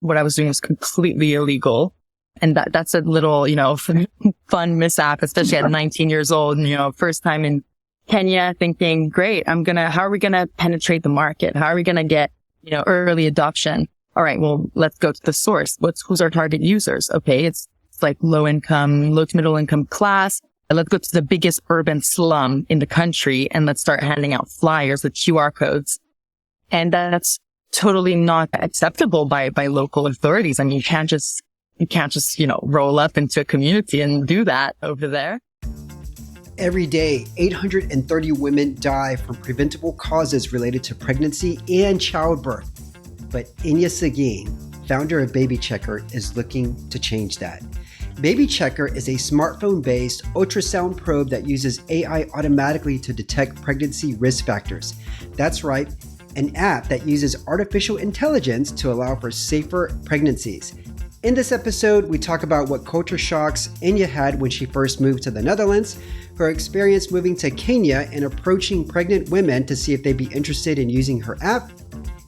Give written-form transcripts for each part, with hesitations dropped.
what I was doing was completely illegal. And that's a little, fun mishap, especially at 19 years old, and, first time in Kenya thinking, great, how are we going to penetrate the market? How are we going to get, early adoption? All right, well, let's go to the source. Who's our target users? Okay, it's like low to middle income class. Let's go to the biggest urban slum in the country and let's start handing out flyers with QR codes. And that's totally not acceptable by local authorities. I mean, you can't just, roll up into a community and do that over there. Every day, 830 women die from preventable causes related to pregnancy and childbirth. But Enya Seguin, founder of BabyChecker, is looking to change that. BabyChecker is a smartphone-based ultrasound probe that uses AI automatically to detect pregnancy risk factors. That's right, an app that uses artificial intelligence to allow for safer pregnancies. In this episode, we talk about what culture shocks Enya had when she first moved to the Netherlands, her experience moving to Kenya and approaching pregnant women to see if they'd be interested in using her app.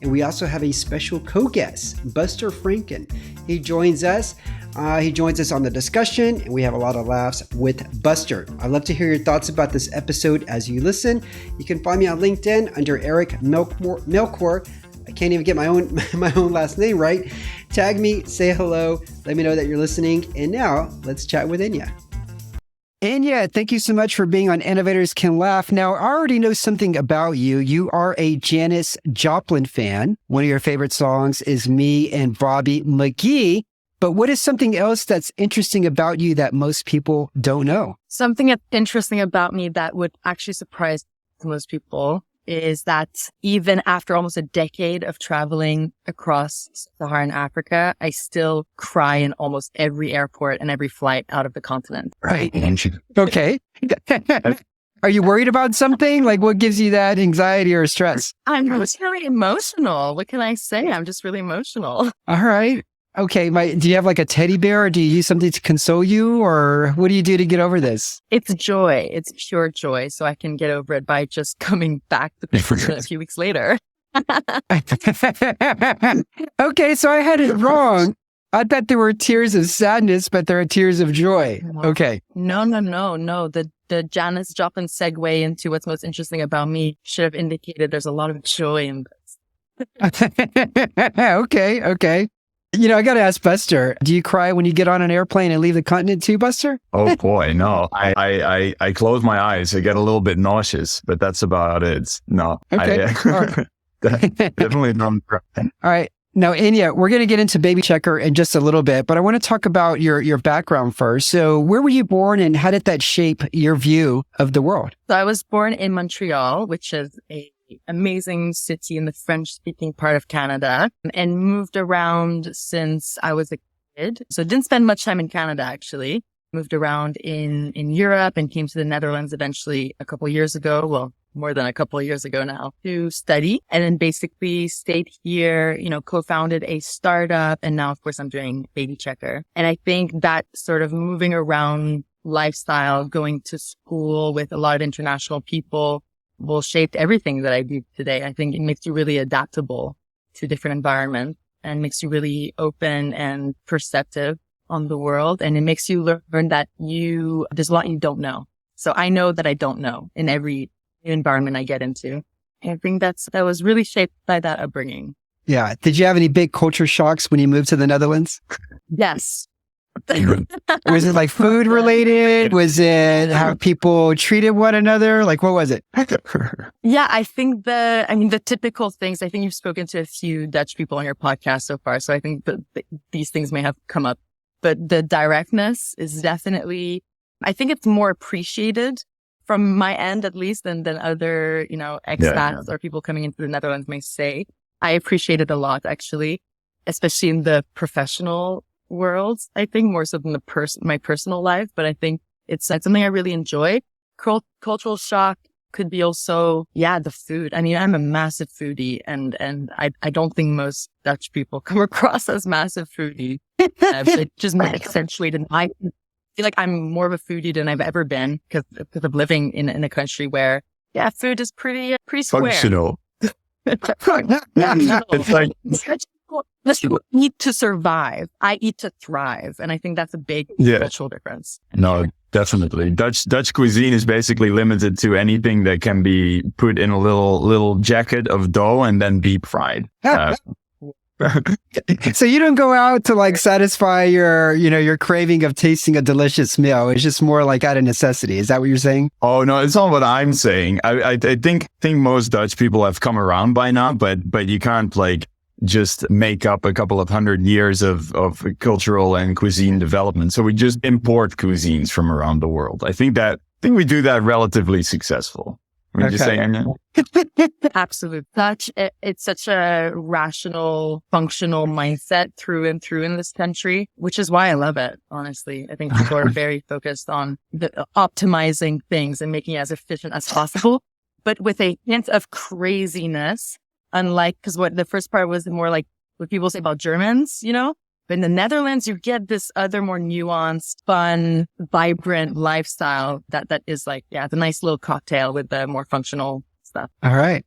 And we also have a special co-guest, Buster Franken. He joins us on the discussion, and we have a lot of laughs with Buster. I'd love to hear your thoughts about this episode as you listen. You can find me on LinkedIn under Eric Melchior. I can't even get my own last name right. Tag me, say hello, let me know that you're listening. And now let's chat with Enya. Enya, thank you so much for being on Innovators Can Laugh. Now, I already know something about you. You are a Janis Joplin fan. One of your favorite songs is Me and Bobby McGee. But what is something else that's interesting about you that most people don't know? Something that's interesting about me that would actually surprise most people is that even after almost a decade of traveling across Saharan Africa, I still cry in almost every airport and every flight out of the continent. Right. Okay. Are you worried about something? Like, what gives you that anxiety or stress? I'm just really emotional. What can I say? I'm just really emotional. All right. Okay. Do you have like a teddy bear, or do you use something to console you, or what do you do to get over this? It's joy. It's pure joy. So I can get over it by just coming back to the a few weeks later. Okay. So I had it wrong. I thought there were tears of sadness, but there are tears of joy. Okay. No. The Janis Joplin segue into what's most interesting about me should have indicated there's a lot of joy in this. Okay. I got to ask Buster, do you cry when you get on an airplane and leave the continent too, Buster? Oh boy, no. I close my eyes. I get a little bit nauseous, but that's about it. No. Okay. Right. Definitely not. All right. Now, Enya, we're going to get into BabyChecker in just a little bit, but I want to talk about your background first. So where were you born and how did that shape your view of the world? So I was born in Montreal, which is a amazing city in the French-speaking part of Canada, and moved around since I was a kid. So didn't spend much time in Canada, actually. Moved around in Europe and came to the Netherlands eventually a couple years ago. Well, more than a couple of years ago now, to study. And then basically stayed here, co-founded a startup. And now, of course, I'm doing BabyChecker. And I think that sort of moving around lifestyle, going to school with a lot of international people, will shape everything that I do today. I think it makes you really adaptable to different environments and makes you really open and perceptive on the world. And it makes you learn that there's a lot you don't know. So I know that I don't know in every environment I get into. And I think that was really shaped by that upbringing. Yeah. Did you have any big culture shocks when you moved to the Netherlands? Yes. Was it like food related? Was it how people treated one another? Like, what was it? Yeah, I think the typical things, I think you've spoken to a few Dutch people on your podcast so far. So I think that these things may have come up, but the directness is definitely, I think it's more appreciated from my end, at least, than other, expats or people coming into the Netherlands may say. I appreciate it a lot, actually, especially in the professional worlds, I think, more so than my personal life. But I think it's something I really enjoy. Cultural shock could be also, the food. I mean, I'm a massive foodie, and I don't think most Dutch people come across as massive foodies. It just might accentuate, and I feel like I'm more of a foodie than I've ever been because of living in a country where, food is pretty square. Functional. It's like You eat to survive. I eat to thrive. And I think that's a big cultural difference. No, definitely. Dutch cuisine is basically limited to anything that can be put in a little jacket of dough and then deep fried. So you don't go out to like satisfy your craving of tasting a delicious meal. It's just more like out of necessity. Is that what you're saying? Oh no, it's not what I'm saying. I think most Dutch people have come around by now, but you can't like just make up a couple of 100 years of cultural and cuisine development. So we just import cuisines from around the world. I think we do that relatively successful. Would you say, Enya? Absolutely. It's such a rational, functional mindset through and through in this country, which is why I love it, honestly. I think people are very focused on optimizing things and making it as efficient as possible, but with a hint of craziness, unlike, because what the first part was more like what people say about Germans, But in the Netherlands, you get this other more nuanced, fun, vibrant lifestyle that is like, it's a nice little cocktail with the more functional stuff. All right.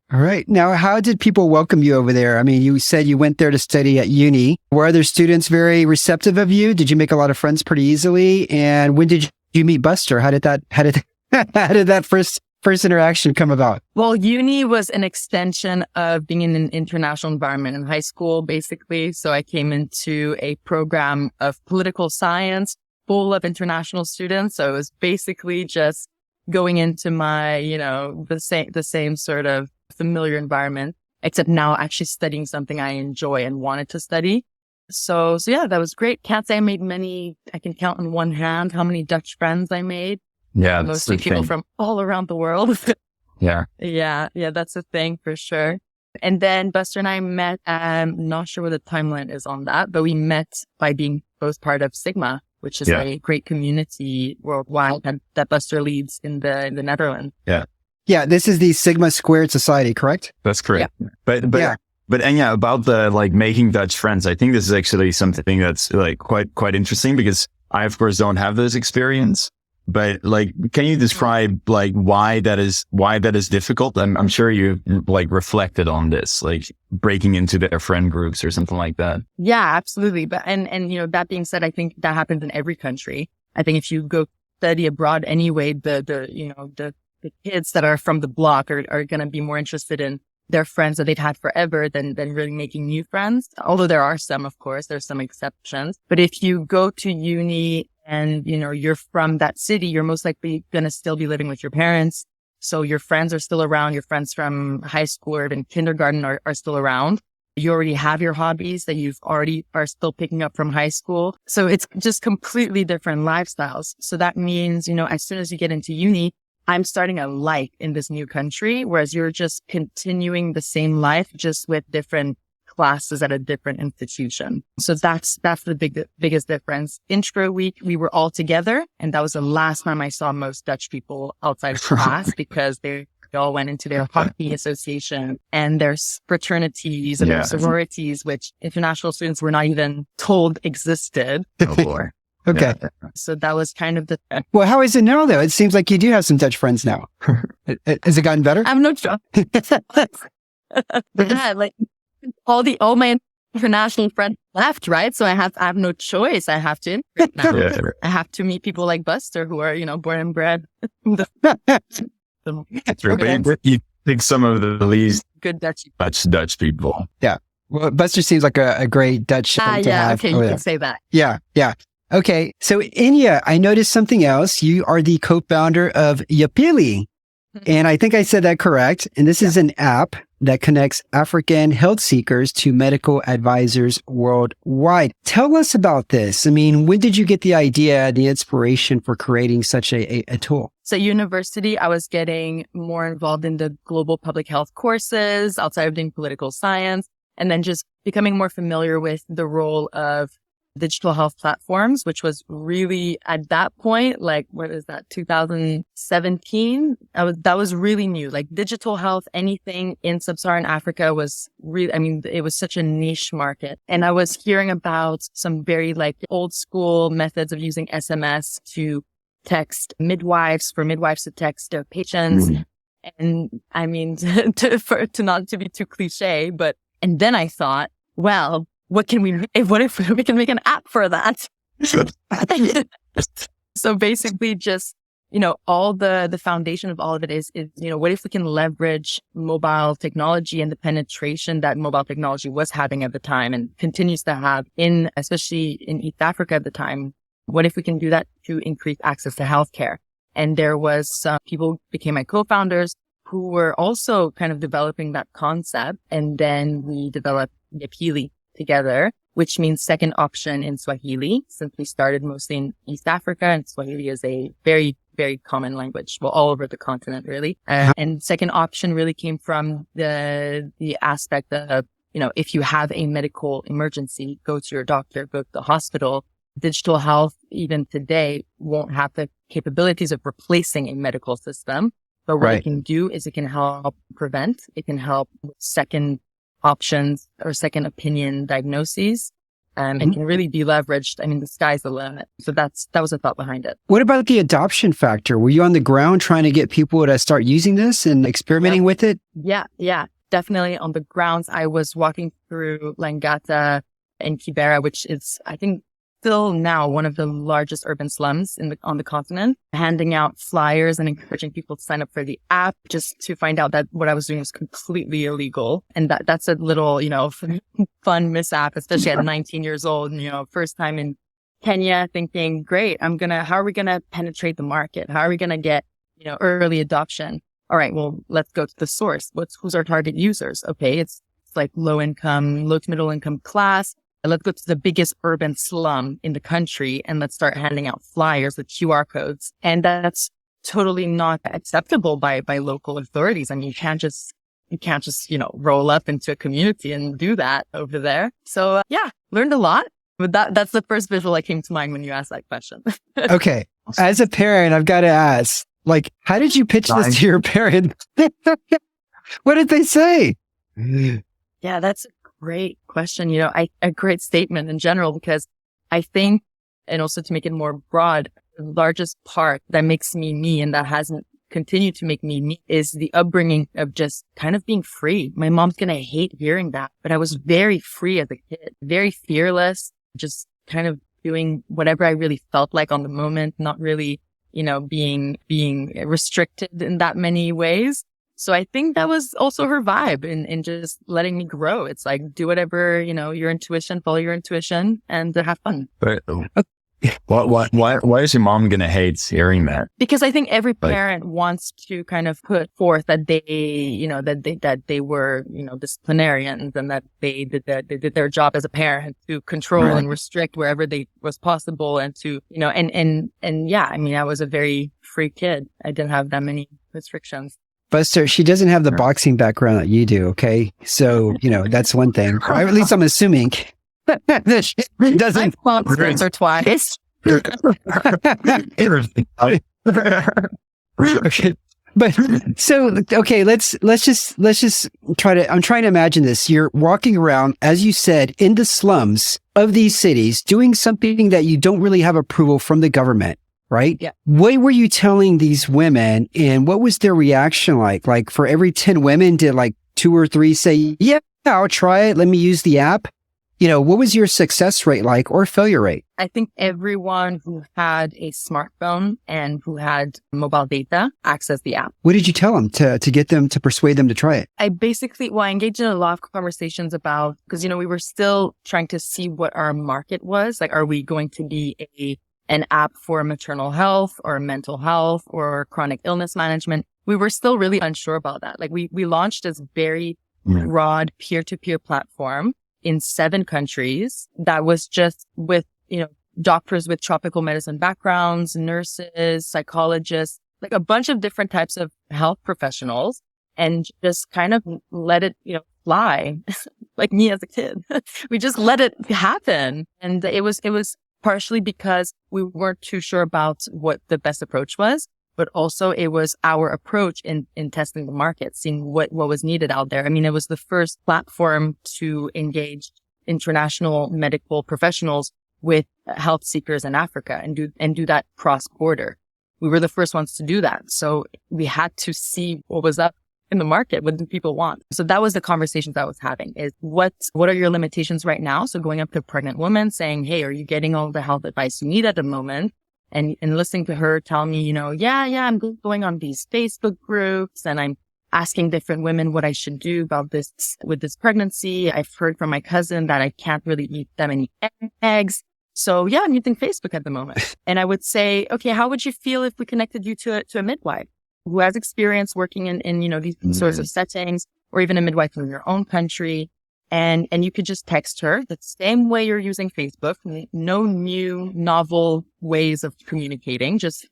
Now, how did people welcome you over there? I mean, you said you went there to study at uni. Were other students very receptive of you? Did you make a lot of friends pretty easily? And when did you meet Buster? How did that first interaction come about? Well, uni was an extension of being in an international environment in high school, basically. So I came into a program of political science full of international students. So it was basically just going into my, the same sort of familiar environment, except now actually studying something I enjoy and wanted to study. So yeah, that was great. Can't say I made many. I can count on one hand how many Dutch friends I made. Yeah, mostly people from all around the world. Yeah, that's a thing for sure. And then Buster and I met. I'm not sure what the timeline is on that, but we met by being both part of Sigma, which is a great community worldwide that Buster leads in the Netherlands. Yeah. This is the Sigma Squared Society, correct? That's correct. Yeah. But Enya, about the like making Dutch friends, I think this is actually something that's like quite interesting because I of course don't have this experience. But like, can you describe like why that is difficult? I'm sure you like reflected on this, like breaking into their friend groups or something like that. Yeah, absolutely. But and that being said, I think that happens in every country. I think if you go study abroad anyway, the kids that are from the block are going to be more interested in their friends that they've had forever than really making new friends. Although there are some, of course, there's some exceptions. But if you go to uni and, you're from that city, you're most likely going to still be living with your parents. So your friends are still around. Your friends from high school or even kindergarten are still around. You already have your hobbies that you've already are still picking up from high school. So it's just completely different lifestyles. So that means, as soon as you get into uni, I'm starting a life in this new country, whereas you're just continuing the same life, just with different classes at a different institution. So that's the biggest difference. Intro week, we were all together, and that was the last time I saw most Dutch people outside of class because they all went into their hockey association and their fraternities and their sororities, which international students were not even told existed before. Okay. Yeah. So that was kind of Well, how is it now, though? It seems like you do have some Dutch friends now. Has it gotten better? I'm not sure. Yeah, like all my international friends left, right? So I have no choice. I have to now. I have to meet people like Buster who are, born and bred. You think some of the least good Dutch people. Yeah. Well, Buster seems like a great Dutch to have. Okay, you can say that. Yeah. Okay. So Enya, I noticed something else. You are the co-founder of Yapili. And I think I said that correct. And this is an app that connects African health seekers to medical advisors worldwide. Tell us about this. I mean, when did you get the idea, the inspiration for creating such a tool? So at university, I was getting more involved in the global public health courses outside of doing political science, and then just becoming more familiar with the role of digital health platforms, which was really at that point, like, what is that, 2017? That was really new. Like digital health, anything in sub-Saharan Africa was really, it was such a niche market. And I was hearing about some very like old school methods of using SMS to text midwives, for midwives to text their patients. And to not to be too cliche, and then I thought, well, what if we can make an app for that? So basically just, all the foundation of all of it is, what if we can leverage mobile technology and the penetration that mobile technology was having at the time and continues to have especially in East Africa at the time. What if we can do that to increase access to healthcare? And there was some people became my co-founders who were also kind of developing that concept. And then we developed Yapili together, which means second option in Swahili, since we started mostly in East Africa, and Swahili is a very, very common language, well, all over the continent, really. And second option really came from the aspect of, if you have a medical emergency, go to your doctor, go to the hospital. Digital health, even today, won't have the capabilities of replacing a medical system. But what it can do is it can help prevent, it can help with second options or second opinion diagnoses, and can really be leveraged. I mean, the sky's the limit. So that was the thought behind it. What about the adoption factor? Were you on the ground trying to get people to start using this and experimenting with it? Yeah, definitely on the grounds. I was walking through Langata and Kibera, which is, I think, still now one of the largest urban slums on the continent, handing out flyers and encouraging people to sign up for the app, just to find out that what I was doing was completely illegal. And that's a little, fun mishap, especially at 19 years old, first time in Kenya, thinking, great, how are we going to penetrate the market? How are we going to get, early adoption? All right, well, let's go to the source. Who's our target users? Okay, it's like low to middle income class. Let's go to the biggest urban slum in the country and let's start handing out flyers with QR codes. And that's totally not acceptable by local authorities. I mean, you can't just, roll up into a community and do that over there. So learned a lot. But that's the first visual that came to mind when you asked that question. Okay. As a parent, I've got to ask, how did you pitch this to your parents? What did they say? Yeah, that's great question. A great statement in general, because I think, and also to make it more broad, the largest part that makes me me and that hasn't continued to make me me is the upbringing of just kind of being free. My mom's going to hate hearing that, but I was very free as a kid, very fearless, just kind of doing whatever I really felt like on the moment, not really, being restricted in that many ways. So I think that was also her vibe in just letting me grow. It's like, do whatever, your intuition, follow your intuition and have fun. But why is your mom going to hate hearing that? Because I think every parent wants to kind of put forth that they, that they were, disciplinarians and that they did their job as a parent to control and restrict wherever they was possible and to, I was a very free kid. I didn't have that many restrictions. Buster, she doesn't have the boxing background that you do, okay? So, that's one thing. Or at least I'm assuming that she doesn't. I've once or twice. But so, okay, let's just I'm trying to imagine this. You're walking around, as you said, in the slums of these cities, doing something that you don't really have approval from the government. Right? Yeah. What were you telling these women and what was their reaction like? Like for every 10 women, did 2 or 3 say, yeah, I'll try it. Let me use the app. What was your success rate like or failure rate? I think everyone who had a smartphone and who had mobile data accessed the app. What did you tell them to get them to persuade them to try it? I engaged in a lot of conversations about, because, we were still trying to see what our market was. Like, are we going to be an app for maternal health or mental health or chronic illness management? We were still really unsure about that. Like we launched this very broad peer-to-peer platform in 7 countries that was just with, doctors with tropical medicine backgrounds, nurses, psychologists, like a bunch of different types of health professionals, and just kind of let it, fly like me as a kid. We just let it happen. And it was partially because we weren't too sure about what the best approach was, but also it was our approach in testing the market, seeing what was needed out there. I mean, it was the first platform to engage international medical professionals with health seekers in Africa and do that cross border. We were the first ones to do that. So we had to see what was up in the market? What do people want? So that was the conversations I was having is what are your limitations right now? So going up to a pregnant woman saying, hey, are you getting all the health advice you need at the moment? And listening to her tell me, I'm going on these Facebook groups and I'm asking different women what I should do about this with this pregnancy. I've heard from my cousin that I can't really eat that many eggs. So yeah, I'm using Facebook at the moment. And I would say, okay, how would you feel if we connected you to a midwife who has experience working in these sorts of settings, or even a midwife in your own country? And you could just text her the same way you're using Facebook. No new novel ways of communicating, just,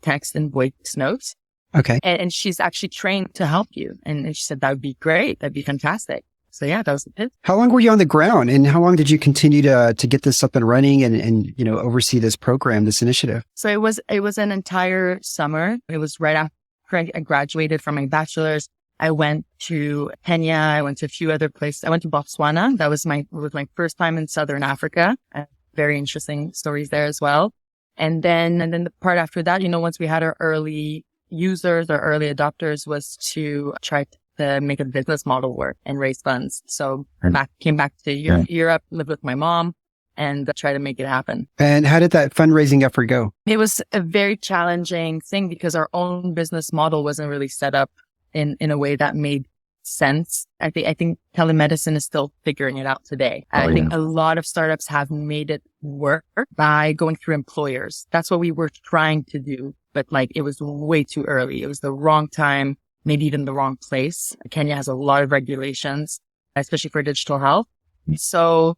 text and voice notes. Okay. And she's actually trained to help you. And she said, that would be great. That'd be fantastic. So yeah, that was the pitch. How long were you on the ground, and how long did you continue to get this up and running and oversee this program, this initiative? So it was an entire summer. It was right after I graduated from my bachelor's. I went to Kenya. I went to a few other places. I went to Botswana. That was my first time in Southern Africa. Very interesting stories there as well. And then the part after that, once we had our early users or early adopters, was to try to make a business model work and raise funds. So came back to Europe, lived with my mom, and try to make it happen. And how did that fundraising effort go? It was a very challenging thing because our own business model wasn't really set up in a way that made sense. I think telemedicine is still figuring it out today. I think a lot of startups have made it work by going through employers. That's what we were trying to do, but it was way too early. It was the wrong time, maybe even the wrong place. Kenya has a lot of regulations, especially for digital health. So,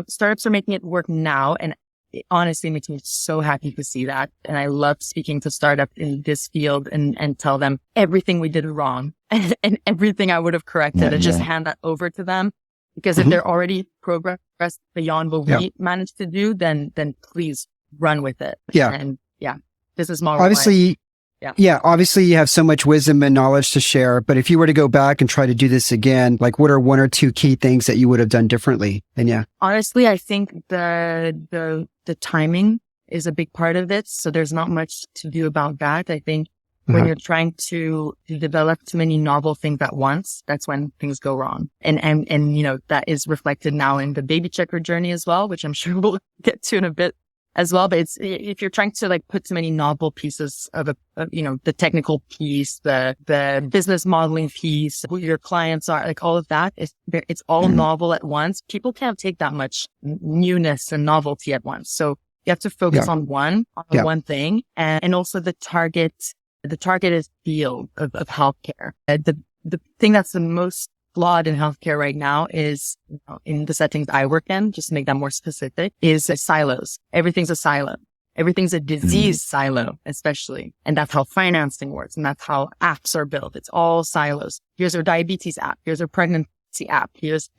startups are making it work now, and it honestly makes me so happy to see that. And I love speaking to startups in this field and tell them everything we did wrong and everything I would have corrected and just hand that over to them. Because if they're already progressed beyond what we managed to do, then please run with it. Yeah. And this is more obviously. Obviously you have so much wisdom and knowledge to share, but if you were to go back and try to do this again, what are one or two key things that you would have done differently? And honestly, I think the timing is a big part of it. So there's not much to do about that. I think when you're trying to develop too many novel things at once, that's when things go wrong. And that is reflected now in the BabyChecker journey as well, which I'm sure we'll get to in a bit as well. But it's, if you're trying to put too many novel pieces of the technical piece, the business modeling piece, who your clients are, all of that, it's all novel at once. People can't take that much newness and novelty at once. So you have to focus on one thing, and also the target is field of healthcare. The thing that's the most flawed in healthcare right now is, in the settings I work in, just to make that more specific, is silos. Everything's a silo. Everything's a disease silo, especially. And that's how financing works. And that's how apps are built. It's all silos. Here's our diabetes app. Here's our pregnancy app. Here's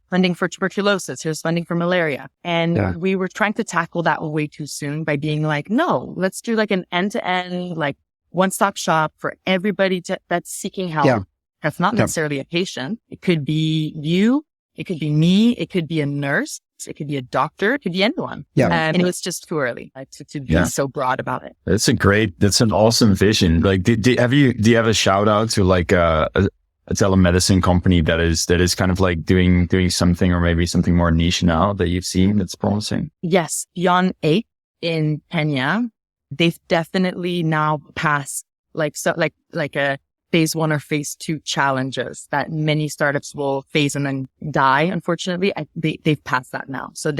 funding for tuberculosis. Here's funding for malaria. And we were trying to tackle that way too soon by being no, let's do an end-to-end, one-stop shop for everybody that's seeking help. Yeah. That's not necessarily a patient. It could be you. It could be me. It could be a nurse. It could be a doctor. It could be anyone. Yeah. And it was just too early to be so broad about it. That's an awesome vision. Do you have a shout out to a telemedicine company that is kind of doing something, or maybe something more niche now that you've seen that's promising? Yes. Beyond 8 in Kenya, they've definitely now passed a phase 1 or phase 2 challenges that many startups will face and then die. Unfortunately, they've passed that now. So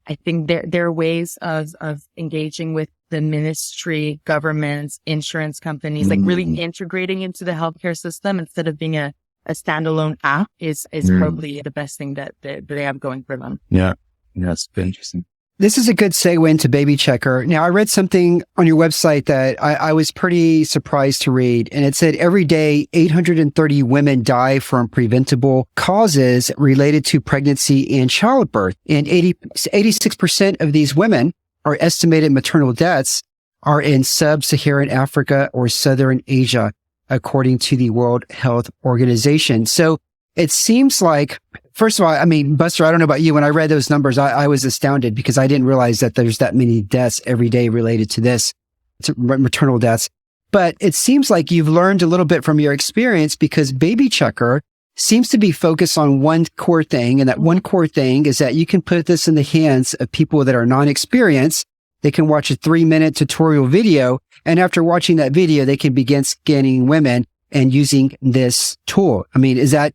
I think there are ways of engaging with the ministry, governments, insurance companies, really integrating into the healthcare system instead of being a standalone app is probably the best thing that they have going for them. Yeah. That's interesting. This is a good segue into BabyChecker. Now, I read something on your website that I was pretty surprised to read, and it said every day 830 women die from preventable causes related to pregnancy and childbirth. And 86% of these women are estimated maternal deaths are in sub-Saharan Africa or Southern Asia, according to the World Health Organization. So it seems like, first of all, Buster, I don't know about you. When I read those numbers, I was astounded because I didn't realize that there's that many deaths every day related to this, to maternal deaths. But it seems like you've learned a little bit from your experience because BabyChecker seems to be focused on one core thing. And that one core thing is that you can put this in the hands of people that are non-experienced. They can watch a 3-minute tutorial video. And after watching that video, they can begin scanning women and using this tool. I mean, is that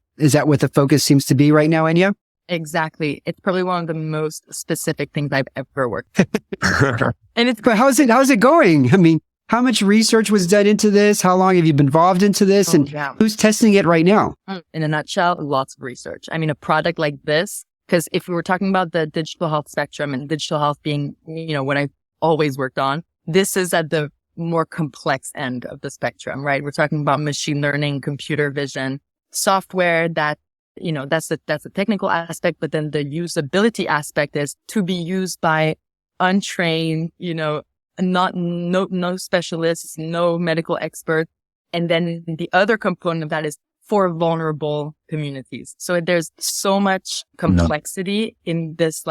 what the focus seems to be right now, Enya? Exactly. It's probably one of the most specific things I've ever worked. But how's it going? I mean, how much research was done into this? How long have you been involved into this? Who's testing it right now? In a nutshell, lots of research. I mean, a product like this, because if we were talking about the digital health spectrum and digital health being, what I've always worked on, this is at the more complex end of the spectrum, right? We're talking about machine learning, computer vision, software that, that's the technical aspect, but then the usability aspect is to be used by untrained, no specialists, no medical experts. And then the other component of that is for vulnerable communities. So there's so much complexity in this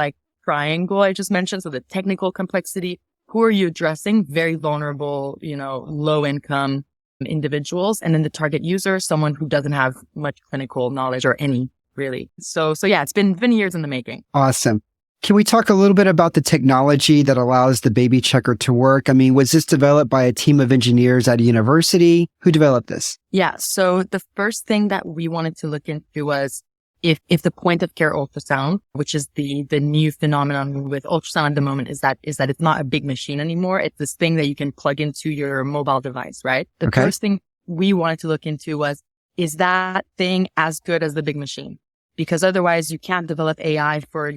triangle I just mentioned. So the technical complexity, who are you addressing? Very vulnerable, low income individuals. And then the target user, someone who doesn't have much clinical knowledge or any really. So yeah, it's been years in the making. Awesome. Can we talk a little bit about the technology that allows the BabyChecker to work? I mean, was this developed by a team of engineers at a university? Who developed this? Yeah. So the first thing that we wanted to look into was if the point of care ultrasound, which is the new phenomenon with ultrasound at the moment, is that it's not a big machine anymore. It's this thing that you can plug into your mobile device, right? The first thing we wanted to look into was, is that thing as good as the big machine? Because otherwise you can't develop AI for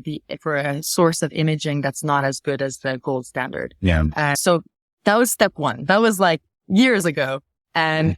a source of imaging that's not as good as the gold standard. Yeah. So that was step one. That was years ago. And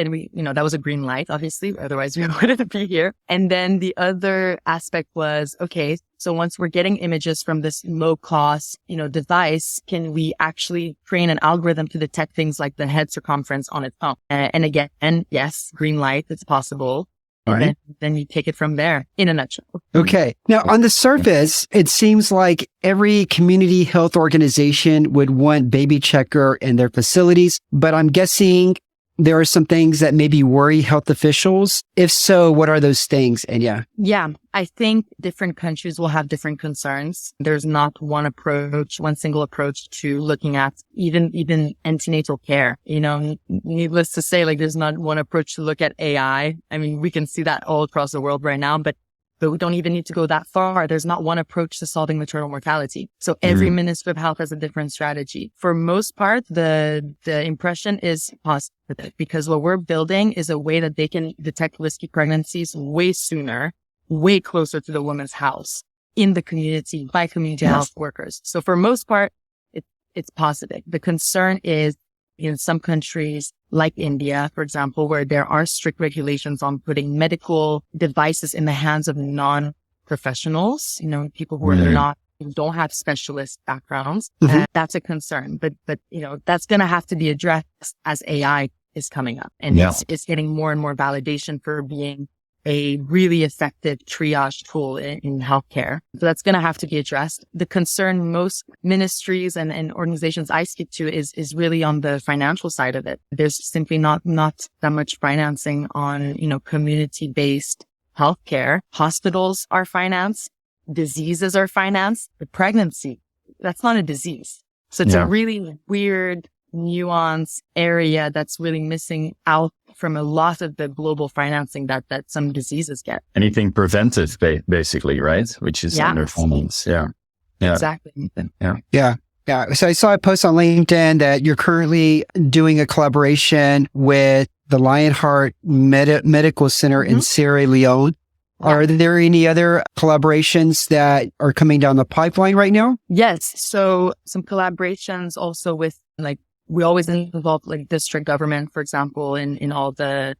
we, that was a green light, obviously. Otherwise we wouldn't be here. And then the other aspect was, okay, so once we're getting images from this low cost, device, can we actually train an algorithm to detect things like the head circumference on its own? And again, yes, green light, it's possible. And then you take it from there in a nutshell. Okay. Now, on the surface, it seems like every community health organization would want BabyChecker in their facilities, but I'm guessing there are some things that maybe worry health officials. If so, what are those things, Enya? Yeah, I think different countries will have different concerns. There's not one single approach to looking at even antenatal care. Needless to say, there's not one approach to look at AI. I mean, we can see that all across the world right now, but we don't even need to go that far. There's not one approach to solving maternal mortality. So every Ministry of Health has a different strategy. For most part, the impression is positive because what we're building is a way that they can detect risky pregnancies way sooner, way closer to the woman's house in the community by community health workers. So for most part, it's positive. The concern is in some countries like India, for example, where there are strict regulations on putting medical devices in the hands of non-professionals, people who are who don't have specialist backgrounds. That's a concern, but that's going to have to be addressed as AI is coming up and it's getting more and more validation for being a really effective triage tool in healthcare. So that's going to have to be addressed. The concern most ministries and organizations I speak to is really on the financial side of it. There's simply not that much financing on, community-based healthcare. Hospitals are financed. Diseases are financed. The pregnancy, that's not a disease. So it's a really weird nuance area that's really missing out from a lot of the global financing that some diseases get. Anything preventive, basically, right? Which is under finance. Yeah. Exactly. Yeah. So I saw a post on LinkedIn that you're currently doing a collaboration with the Lionheart Medical Center in Sierra Leone. Are there any other collaborations that are coming down the pipeline right now? Yes. So some collaborations also with we always involve district government, for example, in all the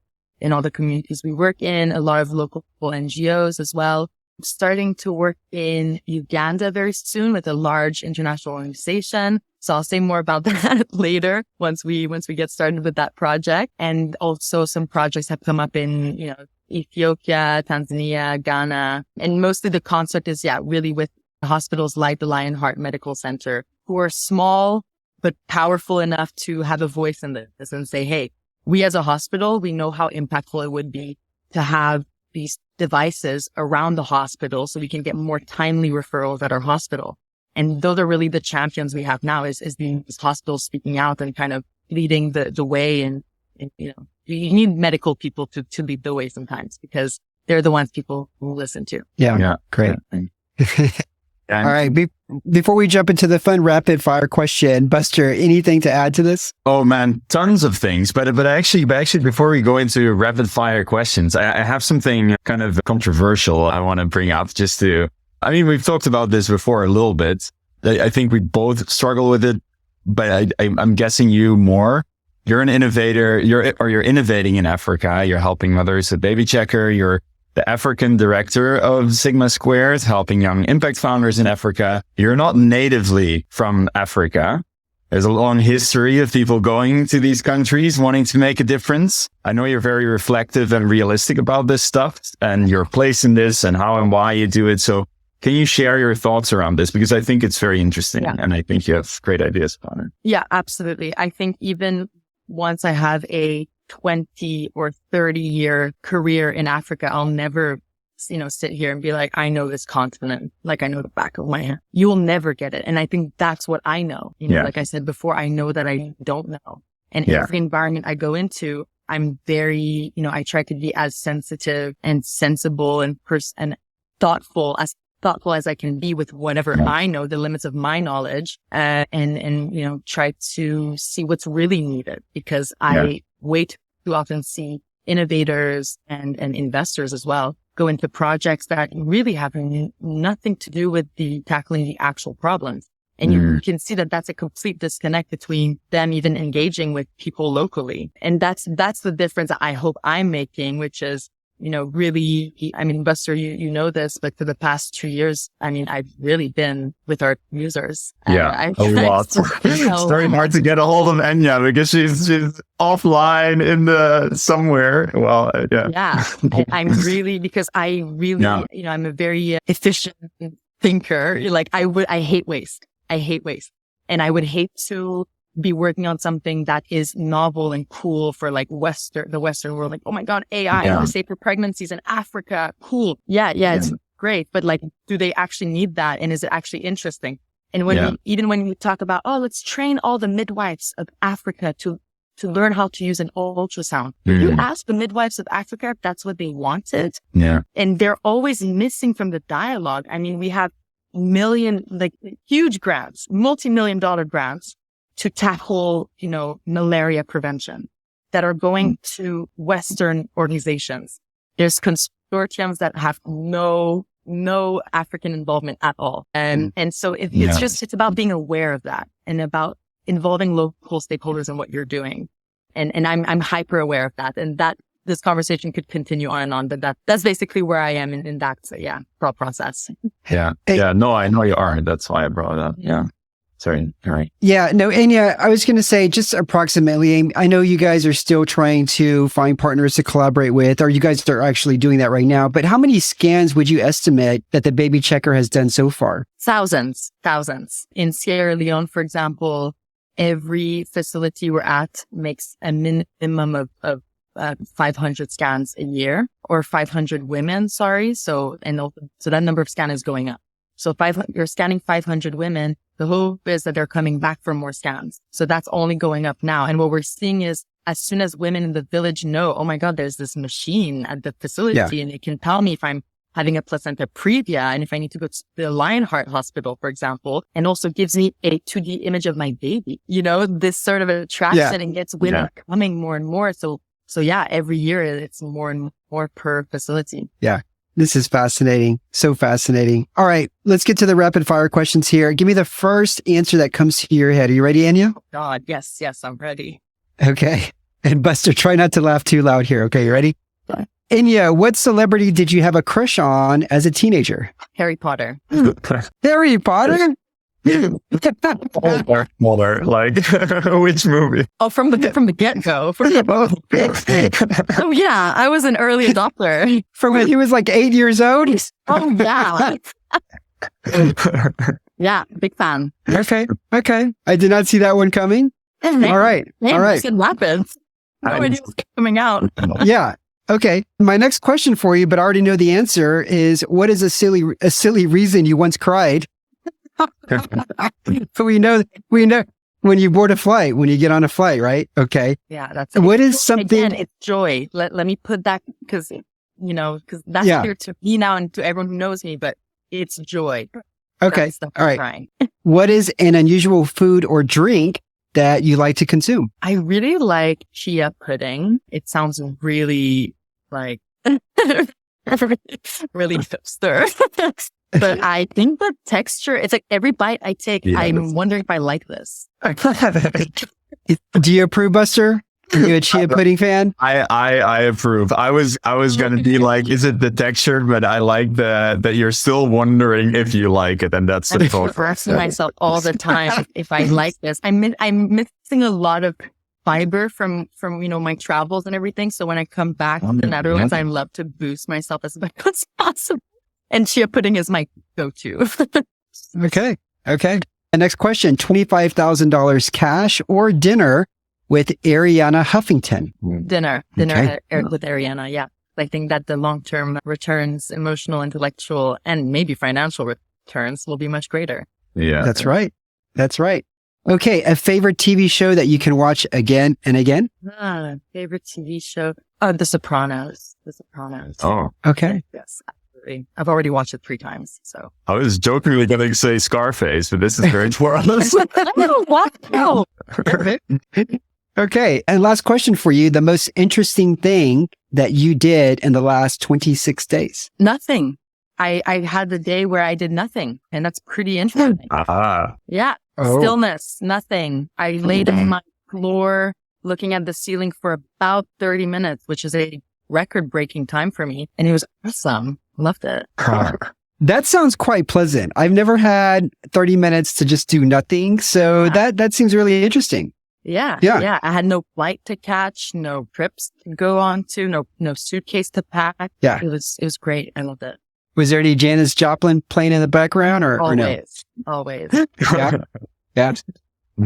communities we work in, a lot of local NGOs as well. Starting to work in Uganda very soon with a large international organization. So I'll say more about that later once we get started with that project. And also some projects have come up in, Ethiopia, Tanzania, Ghana. And mostly the concept is, really with hospitals like the Lionheart Medical Center, who are small, but powerful enough to have a voice in this and say, hey, we as a hospital, we know how impactful it would be to have these devices around the hospital so we can get more timely referrals at our hospital. And those are really the champions we have now is these hospitals speaking out and kind of leading the way. And, you know, you need medical people to lead the way sometimes because they're the ones people will listen to. Yeah. Great. Yeah. All right. Before we jump into the fun rapid fire question, Buster, anything to add to this? Oh man, tons of things. But actually, before we go into rapid fire questions, I have something kind of controversial I want to bring up we've talked about this before a little bit. I think we both struggle with it, but I'm guessing you more. You're an innovator. You're innovating in Africa. You're helping mothers with BabyChecker. You're the African director of Sigma Squared, helping young impact founders in Africa. You're not natively from Africa. There's a long history of people going to these countries wanting to make a difference. I know you're very reflective and realistic about this stuff and your place in this and how and why you do it. So can you share your thoughts around this? Because I think it's very interesting and I think you have great ideas about it. Yeah, absolutely. I think even once I have a 20 or 30 year career in Africa, I'll never, sit here and be like, I know this continent, like I know the back of my hand. You will never get it. And I think that's what I know. Like I said before, I know that I don't know. And every environment I go into, I'm very, I try to be as sensitive and sensible and thoughtful as I can be with whatever I know, the limits of my knowledge, and try to see what's really needed because I way too often see innovators and investors as well go into projects that really have nothing to do with tackling the actual problems. And you can see that that's a complete disconnect between them even engaging with people locally. And that's the difference that I hope I'm making, which is, really, Buster, you know this, but for the past 2 years, I've really been with our users. A lot. It's very hard to get a hold of Enya because she's offline somewhere. Well, yeah. I'm really, because I really, I'm a very efficient thinker. Like I hate waste. And I would hate to be working on something that is novel and cool for like the Western world. Like, oh my God, AI, safer pregnancies in Africa. Cool. Yeah. It's great. But like, do they actually need that? And is it actually interesting? And when we talk about, let's train all the midwives of Africa to learn how to use an ultrasound. You ask the midwives of Africa if that's what they wanted. Yeah. And they're always missing from the dialogue. We have huge grants, multi-million-dollar grants to tackle, malaria prevention that are going to Western organizations. There's consortiums that have no African involvement at all. And so it's about being aware of that and about involving local stakeholders in what you're doing. And I'm hyper aware of that. And that this conversation could continue on and on, but that's basically where I am in that, thought process. Yeah. No, I know you are. That's why I brought it up. Yeah. Sorry. All right. Yeah, no, Enya, I was going to say just approximately, I know you guys are still trying to find partners to collaborate with, or you guys are actually doing that right now, but how many scans would you estimate that the BabyChecker has done so far? Thousands. In Sierra Leone, for example, every facility we're at makes a minimum of 500 scans a year, or 500 women, sorry. So that number of scans is going up. So you're scanning 500 women. The hope is that they're coming back for more scans. So that's only going up now. And what we're seeing is as soon as women in the village know, oh my God, there's this machine at the facility and it can tell me if I'm having a placenta previa and if I need to go to the Lionheart Hospital, for example, and also gives me a 2D image of my baby, this sort of attraction and gets women coming more and more. So every year it's more and more per facility. Yeah. This is fascinating. So fascinating. All right, let's get to the rapid fire questions here. Give me the first answer that comes to your head. Are you ready, Enya? God, yes, I'm ready. Okay. And Buster, try not to laugh too loud here. Okay, you ready? Bye. Enya, what celebrity did you have a crush on as a teenager? Harry Potter. Harry Potter? Mother, like which movie? Oh, from the get-go. Oh yeah, I was an early adopter. From when he was like 8 years old? Oh yeah. Yeah, big fan. Okay. I did not see that one coming. All right. It happens. No idea what's coming out. Yeah. Okay. My next question for you, but I already know the answer, is what is a silly reason you once cried? So we know when you board a flight, when you get on a flight, right? Okay. Yeah, that's what is something. Again, it's joy. Let me put that because that's clear to me now and to everyone who knows me, but it's joy. Okay. All right. Crying. What is an unusual food or drink that you like to consume? I really like chia pudding. It sounds really like really hipster. But I think the texture, it's like every bite I take, I'm wondering if I like this. Do you approve, Buster? Are you a chia pudding fan? I approve. I was gonna be like, is it the texture? But I like that you're still wondering if you like it, and that's the I'm asking myself all the time if I like this. I'm missing a lot of fiber from my travels and everything. So when I come back to the Netherlands, I love to boost myself as much as possible. And chia pudding is my go-to. Okay. The next question: $25,000 cash or dinner with Irina Huffington? Dinner with Irina. Yeah. I think that the long-term returns, emotional, intellectual, and maybe financial returns will be much greater. Yeah. That's right. Okay. A favorite TV show that you can watch again and again? Favorite TV show? The Sopranos. Oh. Okay. Yes. I've already watched it 3 times, so. I was jokingly going to say Scarface, but this is very twirless. Wow. Okay. And last question for you. The most interesting thing that you did in the last 26 days? Nothing. I had the day where I did nothing, and that's pretty interesting. Yeah. Oh. Stillness. Nothing. I laid on my floor looking at the ceiling for about 30 minutes, which is a record-breaking time for me. And it was awesome. Loved it. That sounds quite pleasant. I've never had 30 minutes to just do nothing. So that seems really interesting. Yeah. I had no flight to catch, no trips to go on to, no suitcase to pack. Yeah. It was great. I loved it. Was there any Janis Joplin playing in the background or no? Always. Yeah.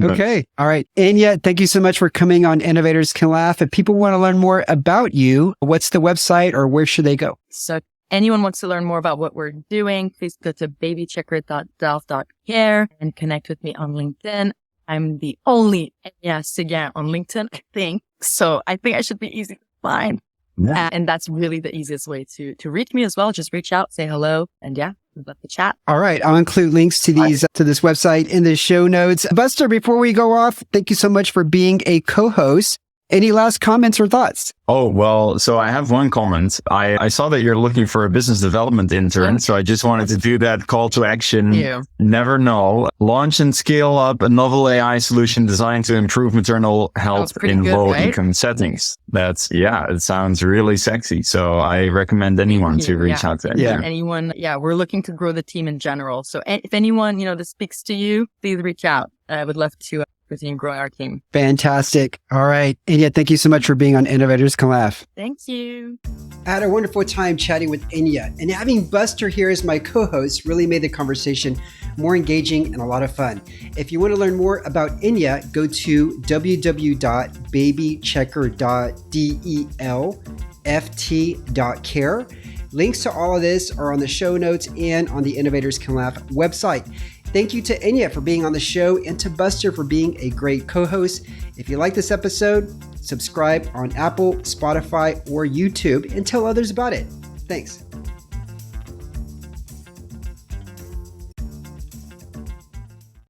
Okay. All right. Enya, thank you so much for coming on Innovators Can Laugh. If people want to learn more about you, what's the website or where should they go? So anyone wants to learn more about what we're doing, please go to babychecker.delft.care and connect with me on LinkedIn. I'm the only Enya Seguin on LinkedIn, I think. So I think I should be easy to find. Yeah. And that's really the easiest way to reach me as well. Just reach out, say hello, and we'd love to chat. All right. I'll include links to this website in the show notes. Buster, before we go off, thank you so much for being a co-host. Any last comments or thoughts? Oh, well, so I have one comment. I saw that you're looking for a business development intern. So I just wanted to do that call to action. Yeah. Never know. Launch and scale up a novel AI solution designed to improve maternal health in low income settings. It sounds really sexy. So I recommend anyone to reach out to anyone. Yeah, we're looking to grow the team in general. So if anyone, this speaks to you, please reach out. I would love to continue growing our team. Fantastic. All right. Enya, thank you so much for being on Innovators Can Laugh. Thank you. I had a wonderful time chatting with Enya, and having Buster here as my co-host really made the conversation more engaging and a lot of fun. If you want to learn more about Enya, go to www.babychecker.delft.care. Links to all of this are on the show notes and on the Innovators Can Laugh website. Thank you to Enya for being on the show and to Buster for being a great co-host. If you like this episode, subscribe on Apple, Spotify, or YouTube and tell others about it. Thanks.